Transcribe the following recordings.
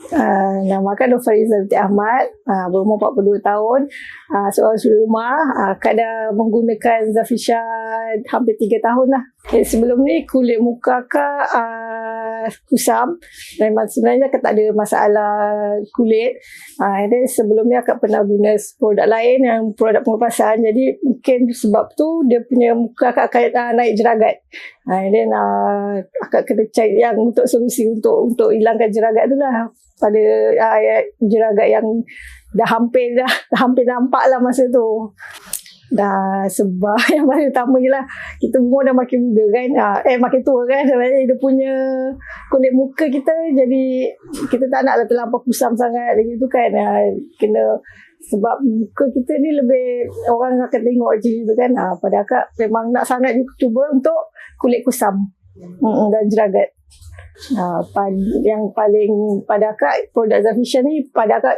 Nama kan Nurfariza binti Ahmad, berumur 42 tahun, seorang suri rumah. Kak dah menggunakan Zafisha hampir 3 tahun lah. Sebelum ni kulit muka Kak kusam. Memang sebenarnya Kak tak ada masalah kulit. Dan sebelum ni Kak pernah guna produk lain yang produk pengelupasan. Jadi mungkin sebab tu dia punya muka Kak akan naik jeragat. Dan Kak kena cari yang untuk solusi untuk hilangkan jeragat tu lah. Pada jeragat yang dah hampir nampak lah masa tu. Dah sebab yang paling utama je lah, kita umur dah makin muda kan, makin tua kan, sebenarnya dia punya kulit muka kita, jadi kita tak nak lah terlampau kusam sangat gitu kan. Kena, sebab muka kita ni lebih orang akan tengok je gitu kan. Pada Kak memang nak sangat cuba untuk kulit kusam dan jeragat. Yang paling pada Kak produk Zafisha ni pada Kak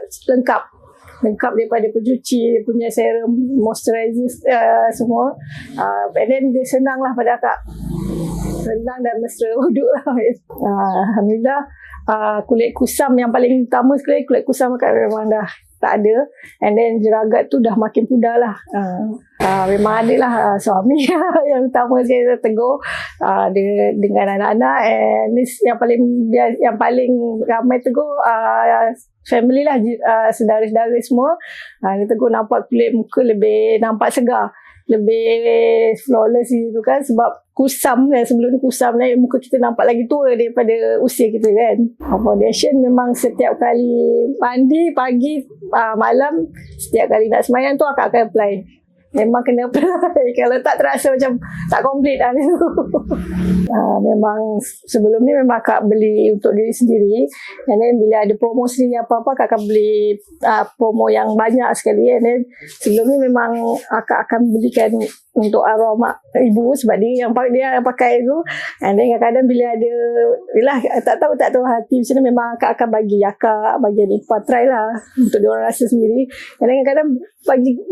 lengkap daripada pencuci, punya serum, moisturizer, semua. And then dia senang lah pada Kak, senang dan mesra wuduk lah. Alhamdulillah. Kulit kusam yang paling utama sekali, kulit kusam Kak memang dah tak ada. And then jeragat tu dah makin pudar lah. Memang ada lah suami yang utama saya tegur, dia dengan anak-anak. And this yang paling ramai tegur family lah, saudara-saudara semua. Dia tegur nampak kulit muka lebih nampak segar, lebih flawless gitu kan. Sebab kusam kan, sebelum ni kusam ni muka kita nampak lagi tua daripada usia kita kan. Foundation memang setiap kali mandi pagi, malam, setiap kali nak semayang tu Akak akan apply. Memang kena apply. Kalau tak terasa macam tak complete lah tu. Memang sebelum ni memang Akak beli untuk diri sendiri. And then bila ada promosi apa-apa Akak akan beli promo yang banyak sekali. And then sebelum ni memang Akak akan belikan untuk arwah mak ibu, sebab dia yang pakai tu. And then kadang-kadang bila ada, yelah tak tahu hati macam mana, memang Akak akan bagi adik ipar try lah untuk diorang rasa sendiri. And then kadang-kadang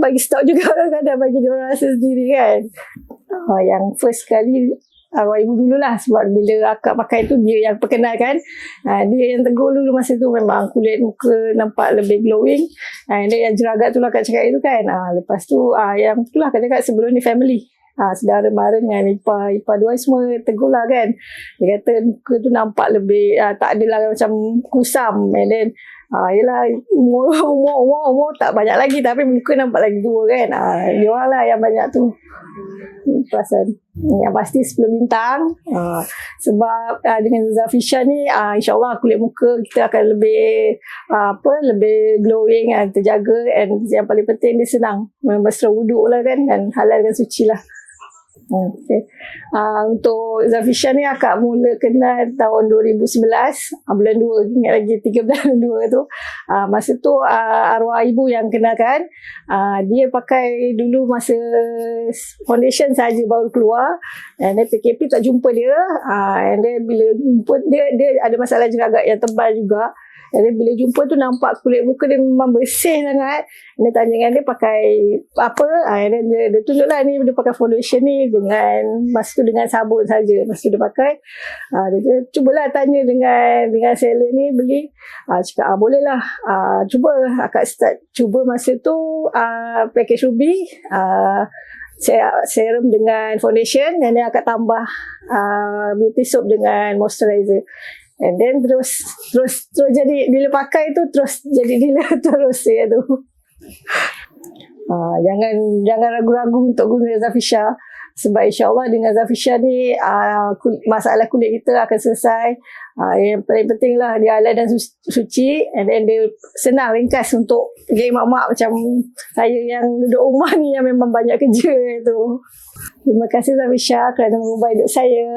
bagi stok juga, kadang-kadang bagi diorang rasa sendiri kan. Yang first kali arwah ibu dululah, sebab bila Akak pakai tu dia yang perkenalkan. Dia yang tegur dulu masa tu, memang kulit muka nampak lebih glowing. Dan yang jeragat tu lah Akak cakap itu kan. Lepas tu yang tu lah Akak cakap sebelum ni family, saudara mara dengan ipar dua semua tegur lah kan. Dia kata muka tu nampak lebih tak adalah macam kusam. And then yelah umur tak banyak lagi, tapi muka nampak lagi tua kan. Dia orang lah yang banyak tu perasan. Yang pasti 10 bintang. Sebab dengan Zafisha ni insyaAllah kulit muka kita akan lebih lebih glowing, terjaga. And yang paling penting dia senang, mesra wuduk lah kan, dan halal dan suci lah. Okay. Untuk Zafisha ni Akak mula kenal tahun 2011, bulan 2, ingat lagi 3 bulan 2 tu. Masa tu arwah ibu yang kenalkan. Dia pakai dulu masa foundation saja baru keluar. And then PKP tak jumpa dia. And then bila jumpa dia ada masalah jeragat yang tebal juga. Jadi bila jumpa tu nampak kulit muka dia memang bersih sangat. Dia tanya dengan dia pakai apa. Dia tunjuklah ni dia pakai foundation ni dengan masa tu dengan sabun saja. Masa tu dia pakai. Dia cubalah tanya dengan seller ni beli. Cakap boleh lah. Cuba Akak start cuba masa tu package Ruby. Serum dengan foundation. Dan Akak tambah beauty soap dengan moisturizer. And then terus jadi, bila pakai tu terus jadi dealer terus ya tu. Jangan ragu-ragu untuk guna Zafisha, sebab insyaAllah dengan Zafisha ni masalah kulit kita akan selesai. Yang paling penting lah dia halal dan suci. And then dia senang, ringkas untuk mak-mak macam saya yang duduk rumah ni yang memang banyak kerja tu. Terima kasih Zafisha kerana mengubah hidup saya.